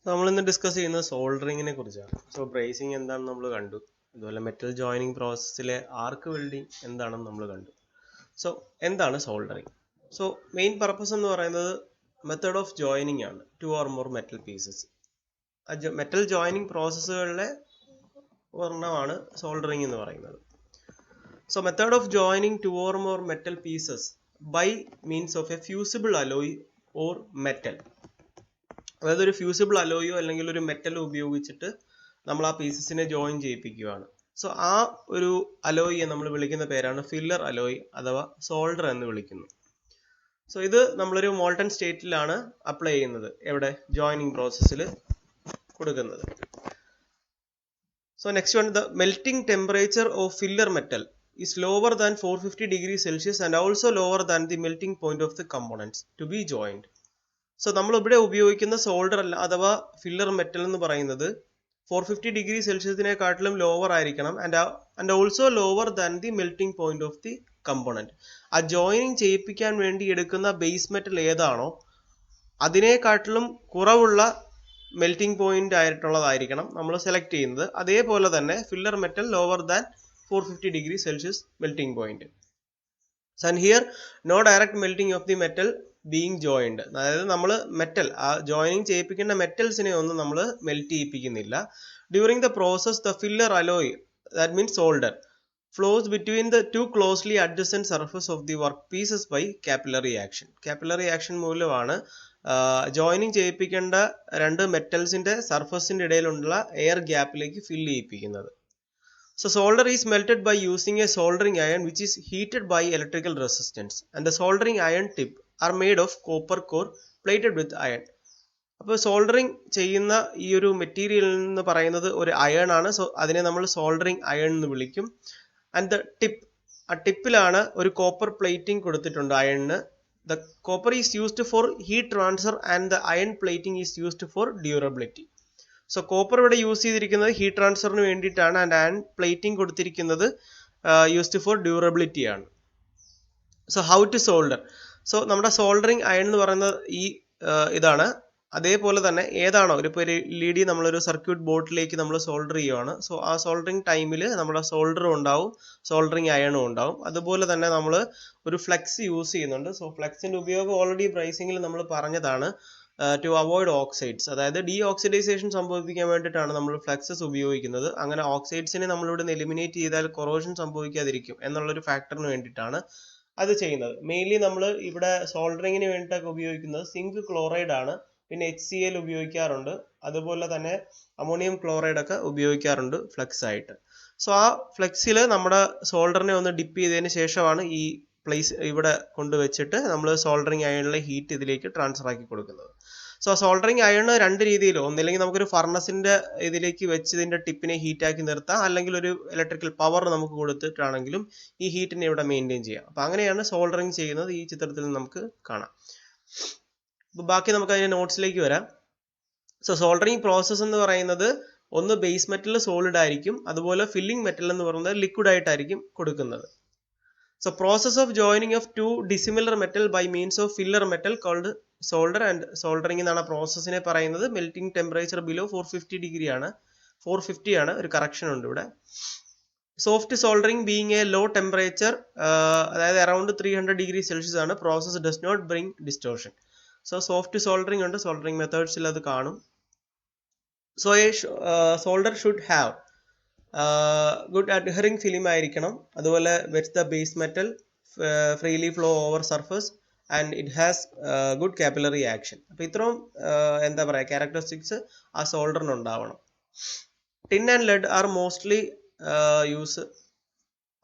നമ്മൾ ഇന്ന് ഡിസ്കസ് ചെയ്യുന്നത് സോൾഡറിങ്ങിനെ കുറിച്ചാണ്. സോ ബ്രേസിംഗ് എന്താണെന്ന് നമ്മൾ കണ്ടു, അതുപോലെ മെറ്റൽ ജോയിനിങ് പ്രോസസ്സിലെ ആർക്ക് വെൽഡിങ് എന്താണെന്ന് നമ്മൾ കണ്ടു. സോ എന്താണ് സോൾഡറിങ്? സോ മെയിൻ പർപ്പസ് എന്ന് പറയുന്നത് മെത്തേഡ് ഓഫ് ജോയിനിങ് ആണ്, 2 or more metal pieces. Metal joining പ്രോസസ്സുകളിലെ ഒരെണ്ണമാണ് സോൾഡറിങ് എന്ന് പറയുന്നത്. So method of joining 2 or more metal pieces by means of a fusible alloy or metal. അതായത് ഒരു ഫ്യൂസിബിൾ അലോയോ അല്ലെങ്കിൽ ഒരു മെറ്റൽ ഉപയോഗിച്ചിട്ട് നമ്മൾ ആ പീസസിനെ ജോയിൻ ചെയ്യിപ്പിക്കുകയാണ്. സോ ആ ഒരു അലോയിയെ നമ്മൾ വിളിക്കുന്ന പേരാണ് ഫില്ലർ അലോയ് അഥവാ സോൾഡർ എന്ന് വിളിക്കുന്നു. സോ ഇത് നമ്മളൊരു മോൾട്ടൺ സ്റ്റേറ്റിലാണ് അപ്ലൈ ചെയ്യുന്നത്, എവിടെ? ജോയിനിങ് പ്രോസസ്സിൽ കൊടുക്കുന്നത്. So next one, the melting temperature of filler metal is lower than 450 degrees Celsius and also lower than the melting point of the components to be joined. So നമ്മൾ ഇവിടെ ഉപയോഗിക്കുന്ന solder അല്ല അഥവാ filler metal എന്ന് പറയുന്നത് 450 degree സെൽഷ്യസിനെക്കാട്ടിലും lower ആയിരിക്കണം and also lower than the melting point of the component. ആ joining ചെയ്യിപ്പിക്കാൻ വേണ്ടി എടുക്കുന്ന ബേസ് മെറ്റൽ ഏതാണോ അതിനെക്കാട്ടിലും കുറവുള്ള മെൽറ്റിംഗ് പോയിന്റ് ആയിട്ടുള്ളതായിരിക്കണം നമ്മൾ സെലക്ട് ചെയ്യുന്നത്. അതേപോലെ തന്നെ filler metal lower than 450 degree Celsius melting point. And here no direct melting of the metal being joined. അതായത് നമ്മൾ മെറ്റൽ ആ ജോയിനിങ് ചെയ്യിപ്പിക്കേണ്ട മെറ്റൽസിനെ ഒന്നും നമ്മൾ മെൽറ്റ് ചെയ്യിപ്പിക്കുന്നില്ല. During the process the filler alloy, that means solder, flows between the two closely adjacent surface of the work pieces by capillary action. Capillary action മൂലമാണ് joining ചെയ്യിപ്പിക്കേണ്ട രണ്ട് മെറ്റൽസിന്റെ സർഫസിന്റെ ഇടയിലുള്ള എയർ ഗ്യാപ്പിലേക്ക് fill ചെയ്യിപ്പിക്കുന്നത്. So solder is melted by using a soldering iron which is heated by electrical resistance, and the soldering iron tip are made of copper core plated with iron. അപ്പോൾ soldering ചെയ്യുന്ന ഈ ഒരു material എന്ന് പറയുന്നത് ഒരു iron ആണ്. So അതിനെ നമ്മൾ സോൾഡറിങ് അയൺ എന്ന് വിളിക്കും. ആൻഡ് ദ ടിപ്പ്, ആ ടിപ്പിലാണ് ഒരു കോപ്പർ പ്ലേറ്റിംഗ് കൊടുത്തിട്ടുണ്ട് അയണിന്. The copper is used for heat transfer and the iron plating is used for durability. So copper ഇവിടെ യൂസ് ചെയ്തിരിക്കുന്നത് ഹീറ്റ് ട്രാൻസ്ഫറിന് വേണ്ടിയിട്ടാണ്, ആൻഡ് അയൺ പ്ലേറ്റിംഗ് കൊടുത്തിരിക്കുന്നത് യൂസ്ഡ് ഫോർ ഡ്യൂറബിലിറ്റി ആണ്. So how to solder? So നമ്മുടെ soldering iron എന്ന് പറയുന്നത് ഈ ഇതാണ്. അതേപോലെ തന്നെ ഏതാണോ ഇപ്പോൾ ഒരു LED നമ്മളൊരു സർക്യൂട്ട് ബോർഡിലേക്ക് നമ്മൾ സോൾഡർ ചെയ്യുവാണ്. സോ ആ സോൾഡറിങ് ടൈമിൽ നമ്മുടെ സോൾഡറും ഉണ്ടാവും, സോൾഡറിങ് അയണും ഉണ്ടാവും. അതുപോലെ തന്നെ നമ്മൾ ഒരു ഫ്ലെക്സ് യൂസ് ചെയ്യുന്നുണ്ട്. സോ ഫ്ലെക്സിന്റെ ഉപയോഗം ഓൾറെഡി ബ്രേസിംഗിൽ നമ്മൾ പറഞ്ഞതാണ്. ടു അവോയ്ഡ് ഓക്സൈഡ്സ്, അതായത് ഡീ ഓക്സിഡൈസേഷൻ സംഭവിപ്പിക്കാൻ വേണ്ടിയിട്ടാണ് നമ്മൾ ഫ്ലെക്സസ് ഉപയോഗിക്കുന്നത്. അങ്ങനെ ഓക്സൈഡ്സിനെ നമ്മളിവിടെ നിന്ന് എലിമിനേറ്റ് ചെയ്താൽ കൊറോഷൻ സംഭവിക്കാതിരിക്കും എന്നുള്ളൊരു ഫാക്ടറിന് വേണ്ടിയിട്ടാണ് അത് ചെയ്യുന്നത്. മെയിൻലി നമ്മൾ ഇവിടെ സോൾഡറിങ്ങിന് വേണ്ടിയിട്ടൊക്കെ ഉപയോഗിക്കുന്നത് സിങ്ക് ക്ലോറൈഡ് ആണ്. പിന്നെ HCl ഉപയോഗിക്കാറുണ്ട്, അതുപോലെ തന്നെ അമോണിയം ക്ലോറൈഡ് ഒക്കെ ഉപയോഗിക്കാറുണ്ട് ഫ്ലെക്സ് ആയിട്ട്. സോ ആ ഫ്ലെക്സിൽ നമ്മുടെ സോൾഡറിനെ ഒന്ന് ഡിപ്പ് ചെയ്തതിന് ശേഷമാണ് ഈ പ്ലേസ് ഇവിടെ കൊണ്ടുവച്ചിട്ട് നമ്മൾ സോൾഡറിങ് അയണിലെ ഹീറ്റ് ഇതിലേക്ക് ട്രാൻസ്ഫർ ആക്കി കൊടുക്കുന്നത്. സോ സോൾഡറിങ് അയൺ രണ്ട് രീതിയിലും, ഒന്നില്ലെങ്കിൽ നമുക്കൊരു ഫർണസിന്റെ ഇതിലേക്ക് വെച്ച് ഇതിന്റെ ടിപ്പിനെ ഹീറ്റാക്കി നിർത്താം, അല്ലെങ്കിൽ ഒരു ഇലക്ട്രിക്കൽ പവർ നമുക്ക് കൊടുത്തിട്ടാണെങ്കിലും ഈ ഹീറ്റിനെ ഇവിടെ മെയിൻറ്റെയിൻ ചെയ്യാം. അപ്പൊ അങ്ങനെയാണ് സോൾഡറിങ് ചെയ്യുന്നത്. ഈ ചിത്രത്തിൽ നമുക്ക് കാണാം. ബാക്കി നമുക്ക് അതിന്റെ നോട്ട്സിലേക്ക് വരാം. സോ സോൾഡറിങ് പ്രോസസ്സ് എന്ന് പറയുന്നത് ഒന്ന് ബേസ് മെറ്റൽ സോളിഡ് ആയിരിക്കും, അതുപോലെ ഫില്ലിംഗ് മെറ്റൽ എന്ന് പറയുന്നത് ലിക്വിഡ് ആയിട്ടായിരിക്കും കൊടുക്കുന്നത്. So process of joining of two dissimilar metal by means of filler metal called solder, and soldering എന്നാണ് പ്രോസസ്സിനെ പറയുന്നത്. മെൽറ്റിംഗ് ടെമ്പറേച്ചർ ബിലോ 450 ഡിഗ്രി ആണ്, 450 ആണ്. ഒരു കറക്ഷൻ ഉണ്ട് ഇവിടെ. Soft soldering being a low temperature, അതായത് അറൌണ്ട് 300 ഡിഗ്രി സെൽഷ്യസ് ആണ്. Process does not bring distortion. So soft soldering ഉണ്ട്, സോൾഡറിങ് മെത്തേഡ്സിൽ അത് കാണും. So a solder should have good adhering film ആയിരിക്കണം, അതുപോലെ wets the base metal freely flow over surface and it has good capillary action. അപ്പൊ ഇത്രയും എന്താ പറയുക ക്യാരക്ടറിസ്റ്റിക്സ് ആ സോൾഡറിന് ഉണ്ടാവണം. Tin and lead are mostly use.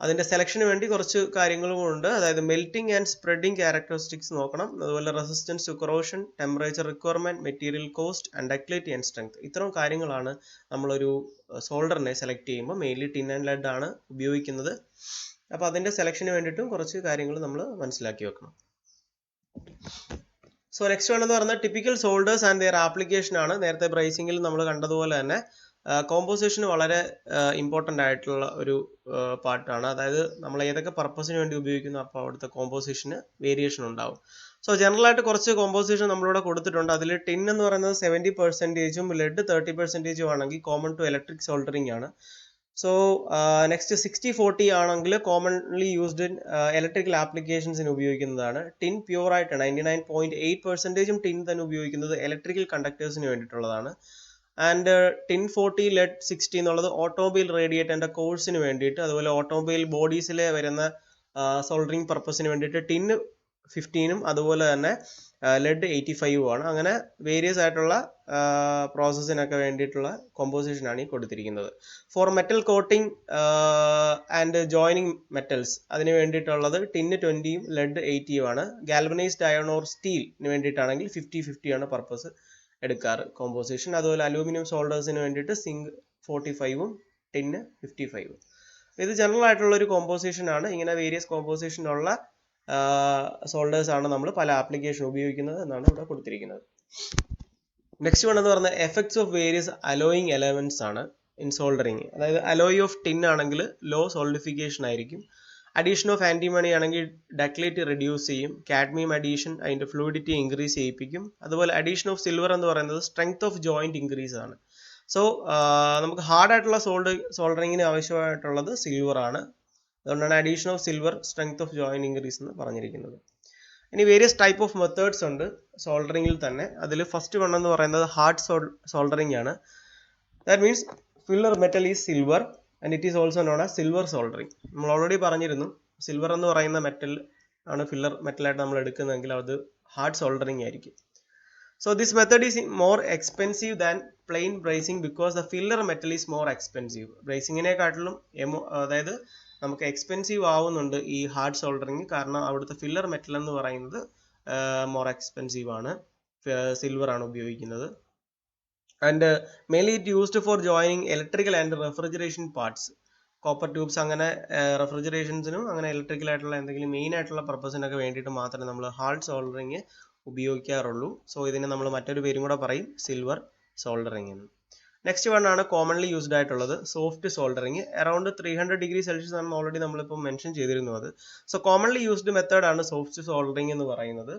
അതിന്റെ സെലക്ഷന് വേണ്ടി കുറച്ച് കാര്യങ്ങളും ഉണ്ട്, അതായത് മെൽറ്റിംഗ് ആൻഡ് സ്പ്രെഡിങ് ക്യാരക്ടറിസ്റ്റിക്സ് നോക്കണം, അതുപോലെ resistance to corrosion, temperature requirement, material cost and ductility and strength. ഇത്തരം കാര്യങ്ങളാണ് നമ്മളൊരു സോൾഡറിനെ സെലക്ട് ചെയ്യുമ്പോൾ മെയിൻലി ടിൻ ആൻഡ് ലെഡ് ആണ് ഉപയോഗിക്കുന്നത്. അപ്പൊ അതിന്റെ സെലക്ഷന് വേണ്ടിയിട്ടും കുറച്ച് കാര്യങ്ങൾ നമ്മൾ മനസ്സിലാക്കി വെക്കണം. സോ നെക്സ്റ്റ് വേണമെന്ന് പറഞ്ഞാൽ typical solders and their application ആണ്. നേരത്തെ ബ്രേസിംഗിൽ നമ്മൾ കണ്ടതുപോലെ തന്നെ കോമ്പോസിഷൻ വളരെ ഇമ്പോർട്ടൻ്റ് ആയിട്ടുള്ള ഒരു പാർട്ടാണ്. അതായത് നമ്മൾ ഏതൊക്കെ പർപ്പസിന് വേണ്ടി ഉപയോഗിക്കുന്നു അപ്പോൾ അവിടുത്തെ കോമ്പോസിഷന് വേരിയേഷൻ ഉണ്ടാവും. സോ ജനറൽ ആയിട്ട് കുറച്ച് കോമ്പോസിഷൻ നമ്മളിവിടെ കൊടുത്തിട്ടുണ്ട്. അതിൽ ടിൻ എന്ന് പറയുന്നത് 70%ഉം ലെഡ് 30%ഉം ആണെങ്കിൽ കോമൺ ടു ഇലക്ട്രിക് സോൾഡറിംഗ് ആണ്. സോ നെക്സ്റ്റ് 60-40 ആണെങ്കിൽ കോമൺലി യൂസ്ഡ് ഇൻ ഇലക്ട്രിക്കൽ ആപ്ലിക്കേഷൻസിന് ഉപയോഗിക്കുന്നതാണ്. ടിൻ പ്യൂർ ആയിട്ട് 99.8%ഉം ടിൻ തന്നെ ഉപയോഗിക്കുന്നത് ഇലക്ട്രിക്കൽ കണ്ടക്ടേഴ്സിന് വേണ്ടിയിട്ടുള്ളതാണ്. ആൻഡ് ടിൻ 40 ലെഡ് 60 എന്നുള്ളത് ഓട്ടോമൊബൈൽ റേഡിയേറ്ററിന്റെ കോഴ്സിന് വേണ്ടിയിട്ട്, അതുപോലെ ഓട്ടോമൊബൈൽ ബോഡീസിലെ വരുന്ന സോൾഡറിംഗ് പർപ്പസിന് വേണ്ടിയിട്ട് ടിൻ 15ഉം അതുപോലെ തന്നെ ലെഡ് 85ഉം ആണ്. അങ്ങനെ വേരിയസ് ആയിട്ടുള്ള പ്രോസസ്സിനൊക്കെ വേണ്ടിയിട്ടുള്ള കോമ്പോസിഷൻ ആണ് ഈ കൊടുത്തിരിക്കുന്നത്. For metal coating and joining metals അതിന് വേണ്ടിയിട്ടുള്ളത് ടിന്ന് 20ഉം ലെഡ് 80ഉം ആണ്. ഗാൽവനൈസ്ഡ് അയൺ ഓർ സ്റ്റീലിന് വേണ്ടിയിട്ടാണെങ്കിൽ 50-50 ആണ് പർപ്പസ് എടുക്കാറ് കോമ്പോസിഷൻ. അതുപോലെ അലൂമിനിയം സോൾഡേഴ്സിന് വേണ്ടിയിട്ട് സിങ്ക് 45ഉം ടിന്ന് 55ഉം. ഇത് ജനറൽ ആയിട്ടുള്ള ഒരു കോമ്പോസിഷൻ ആണ്. ഇങ്ങനെ വേരിയസ് കോമ്പോസിഷൻ ഉള്ള സോൾഡേഴ്സ് ആണ് നമ്മൾ പല ആപ്ലിക്കേഷൻ ഉപയോഗിക്കുന്നത് എന്നാണ് ഇവിടെ കൊടുത്തിരിക്കുന്നത്. നെക്സ്റ്റ് വൺ എന്ന് പറഞ്ഞാൽ effects of various alloying elements ആണ് ഇൻ സോൾഡറിങ്. അതായത് അലോയ് ഓഫ് ടിൻ ആണെങ്കിൽ ലോ സോൾഡിഫിക്കേഷൻ ആയിരിക്കും. അഡീഷൻ ഓഫ് ആന്റിമണി ആണെങ്കിൽ ഡക്ലേറ്റ് റെഡ്യൂസ് ചെയ്യും. കാഡ്മിയം അഡീഷൻ അതിന്റെ ഫ്ലൂയിഡിറ്റി ഇൻക്രീസ് ചെയ്യിപ്പിക്കും. അതുപോലെ അഡീഷൻ ഓഫ് സിൽവർ എന്ന് പറയുന്നത് സ്ട്രെങ്ത് ഓഫ് ജോയിന്റ് ഇൻക്രീസ് ആണ്. സോ നമുക്ക് ഹാർഡ് ആയിട്ടുള്ള സോൾഡറിങ്ങിന് ആവശ്യമായിട്ടുള്ളത് സിൽവർ ആണ്. അതുകൊണ്ടാണ് addition of silver strength of joint increase എന്ന് പറഞ്ഞിരിക്കുന്നത്. ഇനി വേരിയസ് ടൈപ്പ് ഓഫ് മെത്തേഡ്സ് ഉണ്ട് സോൾഡറിങ്ങിൽ തന്നെ. അതിൽ ഫസ്റ്റ് വൺ എന്ന് പറയുന്നത് ഹാർഡ് സോൾഡറിങ് ആണ്. That means filler metal is silver and it is also known as silver soldering. നമ്മൾ ഓൾറെഡി പറഞ്ഞിരുന്നു സിൽവർ എന്ന് പറയുന്ന മെറ്റൽ ആണ് ഫില്ലർ മെറ്റലായിട്ട് നമ്മൾ എടുക്കുന്നതെങ്കിൽ അത് ഹാർഡ് സോൾഡറിങ് ആയിരിക്കും. So this method is more expensive than plain brazing because the filler metal is more expensive. ബ്രേസിങ്ങിനെക്കാട്ടിലും അതായത് നമുക്ക് എക്സ്പെൻസീവ് ആവുന്നുണ്ട് ഈ ഹാർഡ് സോൾഡറിങ്. കാരണം അവിടുത്തെ ഫില്ലർ മെറ്റൽ എന്ന് പറയുന്നത് മോർ എക്സ്പെൻസീവ് ആണ്. സിൽവർ ആണ് ഉപയോഗിക്കുന്നത്. And mainly it used for joining electrical and refrigeration parts. Copper tubes അങ്ങനെ റെഫ്രിജറേഷൻസിനും അങ്ങനെ ഇലക്ട്രിക്കൽ ആയിട്ടുള്ള എന്തെങ്കിലും മെയിൻ ആയിട്ടുള്ള പർപ്പസിനൊക്കെ വേണ്ടിയിട്ട് മാത്രമേ നമ്മൾ ഹാർഡ് സോൾഡറിങ് ഉപയോഗിക്കാറുള്ളൂ. സോ ഇതിന് നമ്മൾ മറ്റൊരു പേരും കൂടെ പറയും സിൽവർ സോൾഡറിങ് എന്ന്. നെക്സ്റ്റ് വൺ ആണ് കോമൺലി യൂസ്ഡ് ആയിട്ടുള്ളത് സോഫ്റ്റ് സോൾഡറിങ്. അറൌണ്ട് 300°C ആണ് ഓൾറെഡി നമ്മളിപ്പോൾ മെൻഷൻ ചെയ്തിരുന്നു അത്. സോ കോമൺലി യൂസ്ഡ് മെത്തേഡ് ആണ് സോഫ്റ്റ് സോൾഡറിങ് എന്ന് പറയുന്നത്.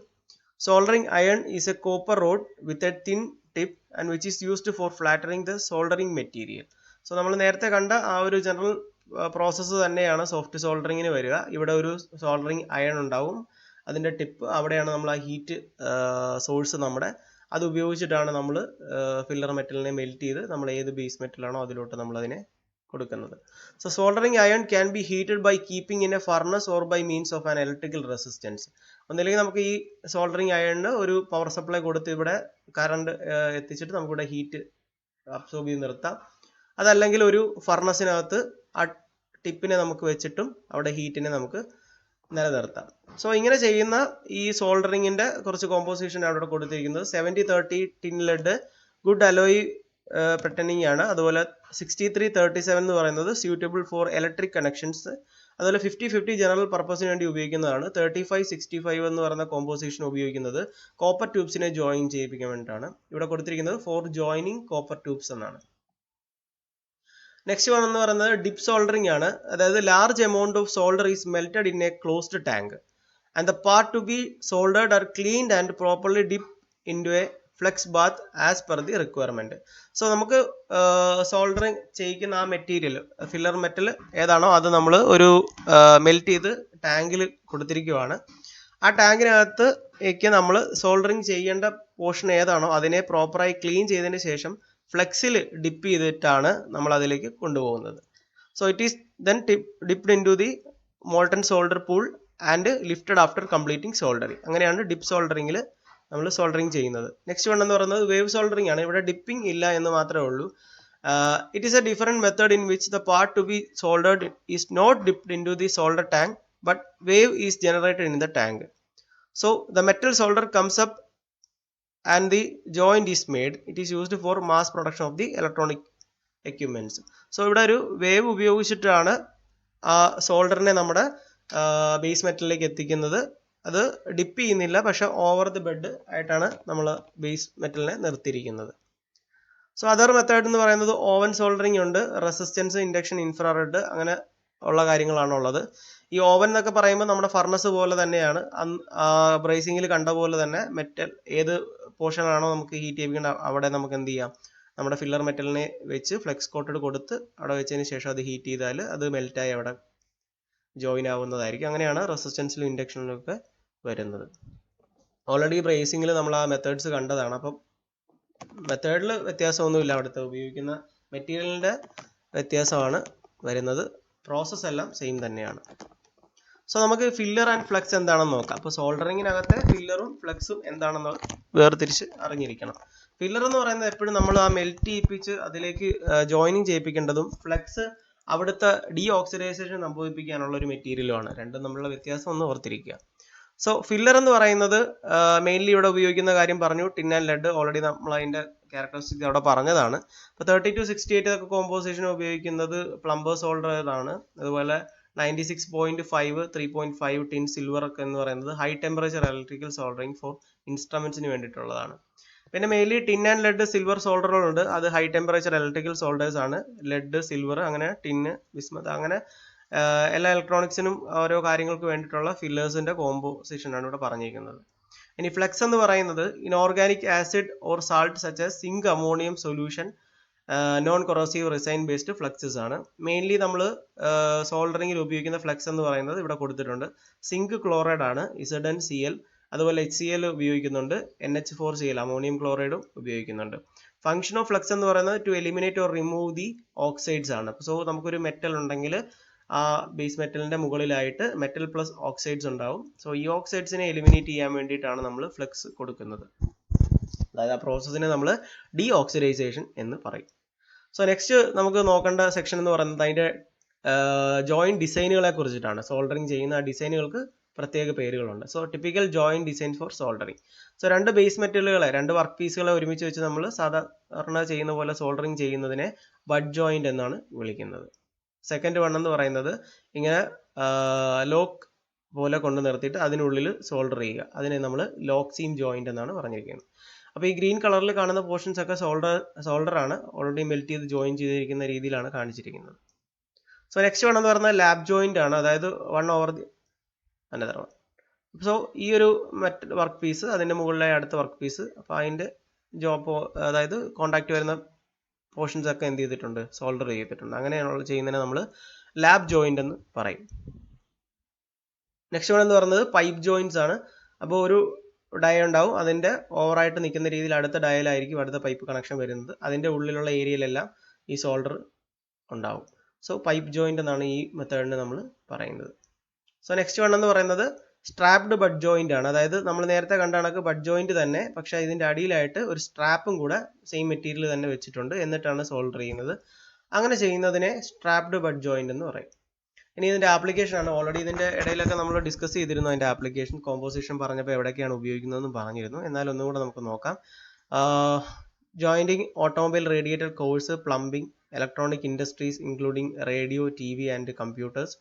Soldering iron is A copper road with a thin tip and which is used four flattering the soldering material. So നമ്മൾ നേരത്തെ കണ്ട ആ ഒരു ജനറൽ പ്രോസസ്സ് തന്നെയാണ് സോഫ്റ്റ് സോൾഡറിങ്ങിന് വരിക. ഇവിടെ ഒരു സോൾഡറിങ് അയൺ ഉണ്ടാവും, അതിൻ്റെ ടിപ്പ് അവിടെയാണ് നമ്മൾ ആ ഹീറ്റ് സോഴ്സ് നമ്മുടെ അത് ഉപയോഗിച്ചിട്ടാണ് നമ്മൾ ഫില്ലർ മെറ്റലിനെ മെൽറ്റ് ചെയ്ത് നമ്മൾ ഏത് ബേസ് മെറ്റലാണോ അതിലോട്ട് നമ്മൾ അതിനെ കൊടുക്കുന്നത്. So soldering iron can be heated by keeping in a furnace or by means of an electrical resistance. ഒന്നില്ലെങ്കിൽ നമുക്ക് ഈ സോൾഡറിങ് അയണിന് ഒരു പവർ സപ്ലൈ കൊടുത്ത് ഇവിടെ കറണ്ട് എത്തിച്ചിട്ട് നമുക്കിവിടെ ഹീറ്റ് അബ്സോർബ് ചെയ്ത് നിർത്താം. അതല്ലെങ്കിൽ ഒരു ഫർണസിനകത്ത് ആ ടിപ്പിനെ നമുക്ക് വെച്ചിട്ടും അവിടെ ഹീറ്റിനെ നമുക്ക് നിലനിർത്താം. സോ ഇങ്ങനെ ചെയ്യുന്ന ഈ സോൾഡറിങ്ങിന്റെ കുറച്ച് കോമ്പോസിഷൻ അവിടെ കൊടുത്തിരിക്കുന്നത് 70-30 ടിൻ ലെഡ് ഗുഡ് അലോയ് പെട്ടനിങ് ആണ്. അതുപോലെ 63-37 എന്ന് പറയുന്നത് സ്യൂട്ടബിൾ ഫോർ ഇലക്ട്രിക് കണക്ഷൻസ്. അതുപോലെ 50-50 ജനറൽ പർപ്പസിന് വേണ്ടി ഉപയോഗിക്കുന്നതാണ്. 35-65 എന്ന് പറയുന്ന കോമ്പോസിഷൻ ഉപയോഗിക്കുന്നത് കോപ്പർ ട്യൂബ്സിനെ ജോയിൻ ചെയ്യിപ്പിക്കാൻ വേണ്ടിയിട്ടാണ്. ഇവിടെ കൊടുത്തിരിക്കുന്നത് ഫോർ ജോയിനിങ് കോപ്പർ ട്യൂബ്സ് എന്നാണ്. നെക്സ്റ്റ് വൺ എന്ന് പറയുന്നത് ഡിപ്പ് സോൾഡറിങ് ആണ്. അതായത് large amount of solder is melted in a closed tank and the part to be soldered are cleaned and properly dip into a flex bath as per the requirement. So നമുക്ക് soldering ചെയ്യിക്കുന്ന ആ material filler metal ഏതാണോ അത് നമ്മൾ ഒരു melt ചെയ്ത് ടാങ്കിൽ കൊടുത്തിരിക്കുവാണ്. ആ ടാങ്കിനകത്ത് നമ്മൾ സോൾഡറിങ് ചെയ്യേണ്ട പോർഷൻ ഏതാണോ അതിനെ പ്രോപ്പറായി ക്ലീൻ ചെയ്തതിന് ശേഷം ഫ്ലെക്സിൽ ഡിപ്പ് ചെയ്തിട്ടാണ് നമ്മൾ അതിലേക്ക് കൊണ്ടുപോകുന്നത്. So it is then dipped into the molten solder pool and lifted after completing soldering. അങ്ങനെയാണ് ഡിപ്പ് സോൾഡറിങ്ങിൽ നമ്മൾ സോൾഡറിങ് ചെയ്യുന്നത്. നെക്സ്റ്റ് വൺ എന്ന് പറയുന്നത് വേവ് സോൾഡറിങ് ആണ്. ഇവിടെ ഡിപ്പിംഗ് ഇല്ല എന്ന് മാത്രമേ ഉള്ളൂ. It is a different method in which the part to be soldered is not dipped into the solder tank but wave is generated in the tank. So the metal solder comes up and the joint is made. It is used for mass production of the electronic equipments. So ഇവിടെ ഒരു wave ഉപയോഗിച്ചിട്ടാണ് ആ സോൾഡറിനെ നമ്മുടെ base മെറ്റലിലേക്ക് എത്തിക്കുന്നത്. അത് dip ചെയ്യുന്നില്ല, പക്ഷെ over the bed ആയിട്ടാണ് നമ്മൾ ബേസ് മെറ്റലിനെ നിർത്തിയിരിക്കുന്നത്. സോ അതർ മെത്തേഡ് എന്ന് പറയുന്നത് ഓവൻ സോൾഡറിങ് ഉണ്ട്, റെസിസ്റ്റൻസ്, ഇൻഡക്ഷൻ, ഇൻഫ്രാറെഡ് അങ്ങനെ ഉള്ള കാര്യങ്ങളാണ് ഉള്ളത്. ഈ ഓവൻ എന്നൊക്കെ പറയുമ്പോൾ നമ്മുടെ ഫർണസ് പോലെ തന്നെയാണ് ബ്രേസിംഗിൽ കണ്ട പോലെ തന്നെ മെറ്റൽ ഏത് പോർഷൻ ആണോ നമുക്ക് ഹീറ്റ് ചെയ്യിപ്പിക്കേണ്ട അവിടെ നമുക്ക് എന്ത് ചെയ്യാം, നമ്മുടെ ഫില്ലർ മെറ്റലിനെ വെച്ച് ഫ്ലെക്സ് കോട്ടഡ് കൊടുത്ത് അവിടെ വെച്ചതിന് ശേഷം അത് ഹീറ്റ് ചെയ്താൽ അത് മെൽറ്റായി അവിടെ ജോയിൻ ആവുന്നതായിരിക്കും. അങ്ങനെയാണ് റെസിസ്റ്റൻസിലും ഇൻഡക്ഷനിലും ഒക്കെ വരുന്നത്. ഓൾറെഡി ബ്രേസിംഗിൽ നമ്മൾ ആ മെത്തേഡ്സ് കണ്ടതാണ്. അപ്പം മെത്തേഡിൽ വ്യത്യാസമൊന്നുമില്ല, അവിടുത്തെ ഉപയോഗിക്കുന്ന മെറ്റീരിയലിൻ്റെ വ്യത്യാസമാണ് വരുന്നത്. പ്രോസസ്സ് എല്ലാം സെയിം തന്നെയാണ്. സോ നമുക്ക് ഫില്ലർ ആൻഡ് ഫ്ലക്സ് എന്താണെന്ന് നോക്കാം. അപ്പോൾ സോൾഡറിങ്ങിനകത്തെ ഫില്ലറും ഫ്ലക്സും എന്താണെന്ന് വേർതിരിച്ച് അറിഞ്ഞിരിക്കണം. ഫില്ലർ എന്ന് പറയുന്നത് എപ്പോഴും നമ്മൾ ആ മെൽറ്റ് ചെയ്യിപ്പിച്ച് അതിലേക്ക് ജോയിനിങ് ചെയ്യിപ്പിക്കേണ്ടതും ഫ്ലക്സ് അവിടുത്തെ ഡീ ഓക്സിഡൈസേഷൻ സംഭവിപ്പിക്കാനുള്ള ഒരു മെറ്റീരിയലുമാണ്. രണ്ടും തമ്മിലുള്ള വ്യത്യാസം ഒന്ന് ഓർത്തിരിക്കുക. സോ ഫില്ലർ എന്ന് പറയുന്നത് മെയിൻലി ഇവിടെ ഉപയോഗിക്കുന്ന കാര്യം പറഞ്ഞു, ടിൻ ആൻഡ് ലെഡ്. ഓൾറെഡി നമ്മൾ അതിന്റെ ക്യാരക്ടറിസ്റ്റിക്സ് അവിടെ പറഞ്ഞതാണ്. ഇപ്പോൾ 3268 ഒക്കെ കോമ്പോസിഷൻ ഉപയോഗിക്കുന്നത് പ്ലംബർ സോൾഡർ ആണ്. അതുപോലെ 96.5 3.5 ടിൻ സിൽവർ ഒക്കെ എന്ന് പറയുന്നത് high temperature electrical soldering for ഇൻസ്ട്രുമെന്റ്സിന് വേണ്ടിയിട്ടുള്ളതാണ്. പിന്നെ mainly tin and lead silver സോൾഡറുകളുണ്ട്. അത് ഹൈ ടെമ്പറേച്ചർ ഇലക്ട്രിക്കൽ സോൾഡേഴ്സ് ആണ്. ലെഡ്, സിൽവർ, അങ്ങനെ ടിന്ന്, ബിസ്മത്ത്, അങ്ങനെ എല്ലാ ഇലക്ട്രോണിക്സിനും ഓരോ കാര്യങ്ങൾക്ക് വേണ്ടിയിട്ടുള്ള ഫില്ലേഴ്സിന്റെ കോമ്പോസിഷൻ ആണ് ഇവിടെ പറഞ്ഞിരിക്കുന്നത്. ഇനി ഫ്ലക്സ് എന്ന് പറയുന്നത് inorganic acid or salt such as zinc ammonium solution non corrosive resin based fluxes ആണ്. മെയിൻലി നമ്മൾ സോൾഡറിങ്ങിൽ ഉപയോഗിക്കുന്ന ഫ്ലക്സ് എന്ന് പറയുന്നത് ഇവിടെ കൊടുത്തിട്ടുണ്ട്. സിങ്ക് ക്ലോറൈഡ് ആണ്, ZnCl. അതുപോലെ HCl ഉപയോഗിക്കുന്നുണ്ട്, NH4Cl അമോണിയം ക്ലോറൈഡും ഉപയോഗിക്കുന്നുണ്ട്. ഫംഗ്ഷൻ ഓഫ് ഫ്ലക്സ് എന്ന് പറയുന്നത് to eliminate or remove the oxides ആണ്. സോ നമുക്കൊരു മെറ്റൽ ഉണ്ടെങ്കിൽ ആ ബേസ് മെറ്റലിന്റെ മുകളിലായിട്ട് മെറ്റൽ പ്ലസ് ഓക്സൈഡ്സ് ഉണ്ടാവും. സോ ഈ ഓക്സൈഡ്സിനെ എലിമിനേറ്റ് ചെയ്യാൻ വേണ്ടിയിട്ടാണ് നമ്മൾ ഫ്ലക്സ് കൊടുക്കുന്നത്. അതായത് ആ പ്രോസസ്സിനെ നമ്മൾ ഡീ ഓക്സിഡൈസേഷൻ എന്ന് പറയും. സോ നെക്സ്റ്റ് നമുക്ക് നോക്കേണ്ട സെക്ഷൻ എന്ന് പറയുന്നത് അതിന്റെ ജോയിന്റ് ഡിസൈനുകളെ കുറിച്ചിട്ടാണ്. സോൾഡറിങ് ചെയ്യുന്ന ആ ഡിസൈനുകൾക്ക് പ്രത്യേക പേരുകളുണ്ട്. So typical joint design for soldering. So രണ്ട് ബേസ് മെറ്റലുകളെ, രണ്ട് വർക്ക് പീസുകളെ ഒരുമിച്ച് വെച്ച് നമ്മൾ സാധാരണ ചെയ്യുന്ന പോലെ സോൾഡറിങ് ചെയ്യുന്നതിനെ ബഡ് ജോയിന്റ് എന്നാണ് വിളിക്കുന്നത്. സെക്കൻഡ് വൺ എന്ന് പറയുന്നത് ഇങ്ങനെ ലോക്ക് പോലെ കൊണ്ട് നിർത്തിയിട്ട് അതിനുള്ളിൽ സോൾഡർ ചെയ്യുക, അതിനെ നമ്മൾ ലോക്ക് സീം ജോയിന്റ് എന്നാണ് പറഞ്ഞിരിക്കുന്നത്. അപ്പോൾ ഈ ഗ്രീൻ കളറിൽ കാണുന്ന പോർഷൻസ് ഒക്കെ സോൾഡർ ആണ്, ഓൾറെഡി മെൽറ്റ് ചെയ്ത് ജോയിൻ ചെയ്തിരിക്കുന്ന രീതിയിലാണ് കാണിച്ചിരിക്കുന്നത്. സോ നെക്സ്റ്റ് വൺ എന്ന് പറയുന്നത് ലാബ് ജോയിന്റ് ആണ്, അതായത് 1/4 അനദർ വൺ. സോ ഈ ഒരു മറ്റ് വർക്ക് പീസ് അതിന്റെ മുകളിലായി അടുത്ത വർക്ക് പീസ്, അപ്പോൾ അതിന്റെ ജോബ് അതായത് കോണ്ടാക്ട് വരുന്ന പോർഷൻസ് ഒക്കെ എന്ത് ചെയ്തിട്ടുണ്ട്, സോൾഡർ ചെയ്തിട്ടുണ്ട്. അങ്ങനെയുള്ള ചെയ്യുന്നതിനെ നമ്മൾ ലാബ് ജോയിന്റ് എന്ന് പറയും. നെക്സ്റ്റ് വൺ എന്ന് പറയുന്നത് പൈപ്പ് ജോയിന്റ്സ് ആണ്. അപ്പോൾ ഒരു ഡയ ഉണ്ടാവും, അതിന്റെ ഓവറായിട്ട് നിൽക്കുന്ന രീതിയിൽ അടുത്ത ഡയലായിരിക്കും അടുത്ത പൈപ്പ് കണക്ഷൻ വരുന്നത്. അതിന്റെ ഉള്ളിലുള്ള ഏരിയയിലെല്ലാം ഈ സോൾഡർ ഉണ്ടാവും. സോ പൈപ്പ് ജോയിന്റ് എന്നാണ് ഈ മെത്തേഡിന് നമ്മൾ പറയുന്നത്. സോ നെക്സ്റ്റ് വൺ എന്ന് പറയുന്നത് സ്ട്രാപ്ഡ് ബഡ് ജോയിന്റ് ആണ്. അതായത് നമ്മൾ നേരത്തെ കണ്ട കണക്ക് ബഡ് ജോയിന്റ് തന്നെ, പക്ഷെ ഇതിന്റെ അടിയിലായിട്ട് ഒരു സ്ട്രാപ്പും കൂടെ സെയിം മെറ്റീരിയൽ തന്നെ വെച്ചിട്ടുണ്ട്, എന്നിട്ടാണ് സോൾഡർ ചെയ്യുന്നത്. അങ്ങനെ ചെയ്യുന്നതിനെ സ്ട്രാപ്ഡ് ബഡ് ജോയിന്റ് എന്ന് പറയും. ഇനി ഇതിന്റെ ആപ്ലിക്കേഷൻ ആണ്. ഓൾറെഡി ഇതിന്റെ ഇടയിലൊക്കെ നമ്മൾ ഡിസ്കസ് ചെയ്തിരുന്നു അതിന്റെ ആപ്ലിക്കേഷൻ. കോമ്പോസിഷൻ പറഞ്ഞപ്പോൾ എവിടെയൊക്കെയാണ് ഉപയോഗിക്കുന്നതെന്ന് പറഞ്ഞിരുന്നു. എന്നാൽ ഒന്നും കൂടെ നമുക്ക് നോക്കാം. Jointing automobile radiator cores, plumbing, electronic industries including radio, TV and computers,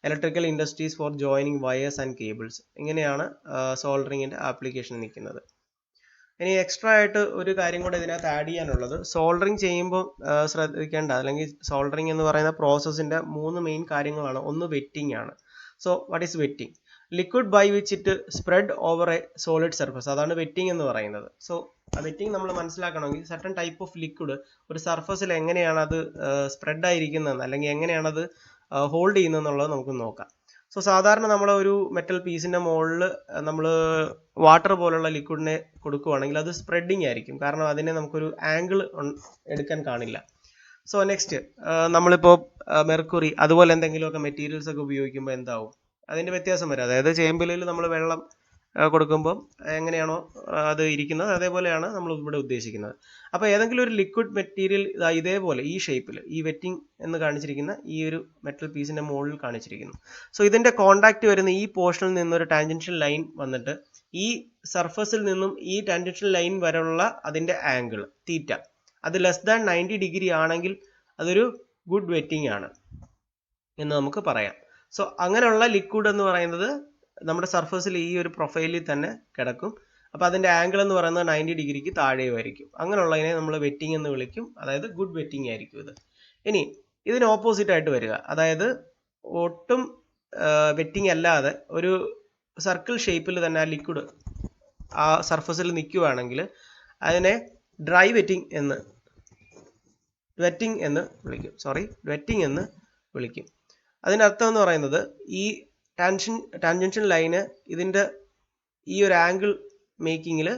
electrical industries for joining wires and cables. ഇങ്ങനെയാണ് സോൾഡറിങ്ങിന്റെ ആപ്ലിക്കേഷൻ നിൽക്കുന്നത്. ഇനി എക്സ്ട്രാ ആയിട്ട് ഒരു കാര്യം കൂടെ ഇതിനകത്ത് ആഡ് ചെയ്യാനുള്ളത്, സോൾഡറിങ് ചെയ്യുമ്പോൾ ശ്രദ്ധിക്കേണ്ട, അല്ലെങ്കിൽ സോൾഡറിങ് എന്ന് പറയുന്ന പ്രോസസ്സിന്റെ 3 മെയിൻ കാര്യങ്ങളാണ്. ഒന്ന് വെറ്റിംഗ് ആണ്. So what is wetting? Liquid by which it spread over a solid surface, അതാണ് വെറ്റിംഗ് എന്ന് പറയുന്നത്. സോ ആ വെറ്റിംഗ് നമ്മൾ മനസ്സിലാക്കണമെങ്കിൽ സർട്ടൺ ടൈപ്പ് ഓഫ് ലിക്വിഡ് ഒരു സർഫസിൽ എങ്ങനെയാണ് അത് സ്പ്രെഡ് ആയിരിക്കുന്നത്, അല്ലെങ്കിൽ എങ്ങനെയാണ് അത് ഹോൾഡ് ചെയ്യുന്നത് എന്നുള്ളത് നമുക്ക് നോക്കാം. സോ സാധാരണ നമ്മൾ ഒരു മെറ്റൽ പീസിന്റെ മുകളിൽ നമ്മൾ വാട്ടർ പോലുള്ള ലിക്വിഡിനെ കൊടുക്കുകയാണെങ്കിൽ അത് സ്പ്രെഡിങ് ആയിരിക്കും, കാരണം അതിനെ നമുക്കൊരു ആംഗിൾ എടുക്കാൻ കാണില്ല. സോ നെക്സ്റ്റ് നമ്മളിപ്പോൾ മെർക്കുറി അതുപോലെ എന്തെങ്കിലുമൊക്കെ മെറ്റീരിയൽസ് ഒക്കെ ഉപയോഗിക്കുമ്പോൾ എന്താവും, അതിന്റെ വ്യത്യാസം വരും. അതായത് ചേമ്പിലിൽ നമ്മൾ വെള്ളം കൊടുക്കുമ്പോൾ എങ്ങനെയാണോ അത് ഇരിക്കുന്നത് അതേപോലെയാണ് നമ്മൾ ഇവിടെ ഉദ്ദേശിക്കുന്നത്. അപ്പോൾ ഏതെങ്കിലും ഒരു ലിക്വിഡ് മെറ്റീരിയൽ ഇതേപോലെ ഈ ഷേപ്പിൽ, ഈ വെറ്റിംഗ് എന്ന് കാണിച്ചിരിക്കുന്ന ഈ ഒരു മെറ്റൽ പീസിന്റെ മുകളിൽ കാണിച്ചിരിക്കുന്നു. സോ ഇതിന്റെ കോണ്ടാക്ട് വരുന്ന ഈ പോർഷനിൽ നിന്നൊരു ടാൻജൻഷ്യൽ ലൈൻ വന്നിട്ട് ഈ സർഫസിൽ നിന്നും ഈ ടാൻജൻഷ്യൽ ലൈൻ വരെയുള്ള അതിന്റെ ആംഗിൾ തീറ്റ അത് ലെസ് ദാൻ 90 ഡിഗ്രി ആണെങ്കിൽ അതൊരു ഗുഡ് വെറ്റിംഗ് ആണ് എന്ന് നമുക്ക് പറയാം. സോ അങ്ങനെയുള്ള ലിക്വിഡ് എന്ന് പറയുന്നത് നമ്മുടെ സർഫസിൽ ഈ ഒരു പ്രൊഫൈലിൽ തന്നെ കിടക്കും. അപ്പോൾ അതിന്റെ ആംഗിൾ എന്ന് പറയുന്നത് 90 ഡിഗ്രിക്ക് താഴെയുമായിരിക്കും. അങ്ങനെയുള്ളതിനെ നമ്മൾ വെറ്റിംഗ് എന്ന് വിളിക്കും, അതായത് ഗുഡ് വെറ്റിംഗ് ആയിരിക്കും ഇത്. ഇനി ഇതിന് ഓപ്പോസിറ്റ് ആയിട്ട് വരിക, അതായത് ഒട്ടും വെറ്റിംഗ് അല്ലാതെ ഒരു സർക്കിൾ ഷേപ്പിൽ തന്നെ ആ ലിക്വിഡ് ആ സർഫസിൽ നിൽക്കുകയാണെങ്കിൽ അതിനെ ഡ്രൈ വെറ്റിംഗ് എന്ന് വിളിക്കും. അതിൻ്റെ അർത്ഥം എന്ന് പറയുന്നത് ഈ ടാൻജൻഷ്യൽ ലൈന് ഇതിൻ്റെ ഈ ഒരു ആംഗിൾ മേക്കിങ്ങിൽ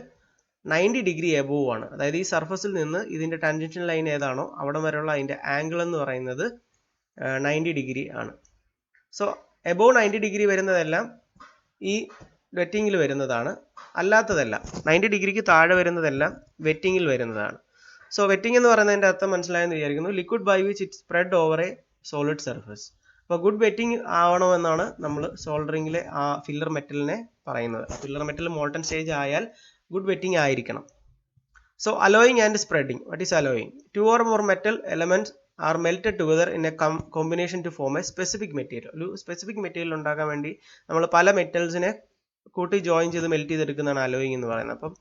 90 ഡിഗ്രി എബോവ് ആണ്. അതായത് ഈ സർഫസിൽ നിന്ന് ഇതിൻ്റെ ടാൻജൻഷ്യൽ ലൈൻ ഏതാണോ അവിടെ വരെയുള്ള അതിൻ്റെ ആംഗിൾ എന്ന് പറയുന്നത് 90 ഡിഗ്രി ആണ്. സോ എബോവ് 90 ഡിഗ്രി വരുന്നതെല്ലാം ഈ വെറ്റിങ്ങിൽ വരുന്നതാണ്, അല്ലാത്തതെല്ലാം 90 ഡിഗ്രിക്ക് താഴെ വരുന്നതെല്ലാം വെറ്റിങ്ങിൽ വരുന്നതാണ്. സോ വെറ്റിംഗ് എന്ന് പറയുന്നതിൻ്റെ അർത്ഥം മനസ്സിലായെന്ന് വിചാരിക്കുന്നു. Liquid by which it spread over a solid surface. അപ്പോൾ ഗുഡ് വെറ്റിംഗ് ആവണമെന്നാണ് നമ്മൾ സോൾഡറിങ്ങിലെ ആ ഫില്ലർ മെറ്റലിനെ പറയുന്നത്. ഫില്ലർ മെറ്റൽ മോൾട്ടൺ സ്റ്റേജ് ആയാൽ ഗുഡ് വെറ്റിംഗ് ആയിരിക്കണം. So alloying and spreading. What is alloying? 2 or more metal elements are melted together in a combination to form a specific material. ഒരു specific material ഉണ്ടാക്കാൻ വേണ്ടി നമ്മൾ പല മെറ്റൽസിനെ കൂട്ടി ജോയിൻ ചെയ്ത് melt ചെയ്തെടുക്കുന്നതാണ് allowing എന്ന് പറയുന്നത്. അപ്പം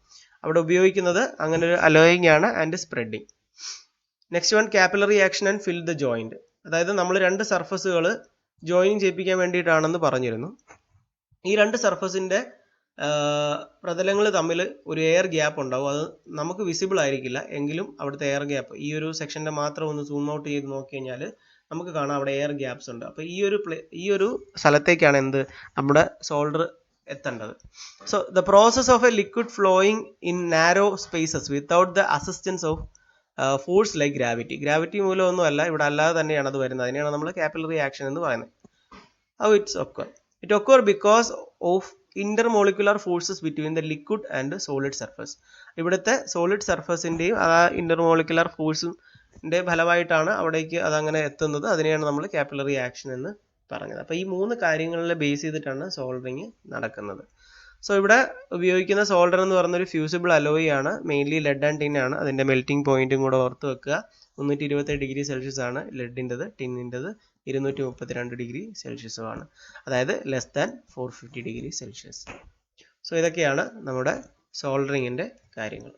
അവിടെ ഉപയോഗിക്കുന്നത് അങ്ങനെ ഒരു അലോയിങ് ആണ് and spreading. Next one, capillary action and fill the joint. അതായത് നമ്മൾ രണ്ട് സർഫസുകൾ ജോയിൻ ചെയ്യിപ്പിക്കാൻ വേണ്ടിയിട്ടാണെന്ന് പറഞ്ഞിരുന്നു. ഈ രണ്ട് സർഫസിൻ്റെ പ്രതലങ്ങൾ തമ്മിൽ ഒരു എയർ ഗ്യാപ്പ് ഉണ്ടാവും. അത് നമുക്ക് വിസിബിൾ ആയിരിക്കില്ല, എങ്കിലും അവിടുത്തെ എയർ ഗ്യാപ്പ് ഈ ഒരു സെക്ഷൻ്റെ മാത്രം ഒന്ന് സൂം ഔട്ട് ചെയ്ത് നോക്കി കഴിഞ്ഞാൽ നമുക്ക് കാണാം അവിടെ എയർ ഗ്യാപ്സ് ഉണ്ട്. അപ്പോൾ ഈ ഒരു സ്ഥലത്തേക്കാണ് നമ്മുടെ സോൾഡർ എത്തേണ്ടത്. So the process of a liquid flowing in narrow spaces without the assistance of force like gravity മൂലമൊന്നും അല്ല, ഇവിടെ അല്ലാതെ തന്നെയാണ് അത് വരുന്നത്. അതിനെയാണ് നമ്മൾ കാപ്പിലറി ആക്ഷൻ എന്ന് പറയുന്നത്. How it occur because of intermolecular forces between the liquid and solid surface. ഇവിടുത്തെ സോളിഡ് സർഫസിൻ്റെയും ആ ഇന്റർമോളിക്കുലർ ഫോഴ്സിൻ്റെ ഫലമായിട്ടാണ് അവിടേക്ക് അതങ്ങനെ എത്തുന്നത്. അതിനെയാണ് നമ്മൾ കാപ്പിലറി ആക്ഷൻ എന്ന് പറഞ്ഞത്. അപ്പോൾ ഈ 3 കാര്യങ്ങളിലെ ബേസ് ചെയ്തിട്ടാണ് സോൾഡറിങ് നടക്കുന്നത്. സോ ഇവിടെ ഉപയോഗിക്കുന്ന സോൾഡർ എന്ന് പറയുന്നൊരു ഫ്യൂസിബിൾ അലോയ് ആണ്, മെയിൻലി ലെഡ് ആൻഡ് ടിൻ ആണ്. അതിൻ്റെ മെൽറ്റിംഗ് പോയിന്റും കൂടെ ഓർത്ത് വെക്കുക. 327 ഡിഗ്രി സെൽഷ്യസ് ആണ് ലെഡിൻ്റെത്, ടിന്നിൻ്റെത് 232 ഡിഗ്രി സെൽഷ്യസും ആണ്, അതായത് less than 450 degree Celsius. So ഇതൊക്കെയാണ് നമ്മുടെ സോൾഡറിങ്ങിൻ്റെ കാര്യങ്ങൾ.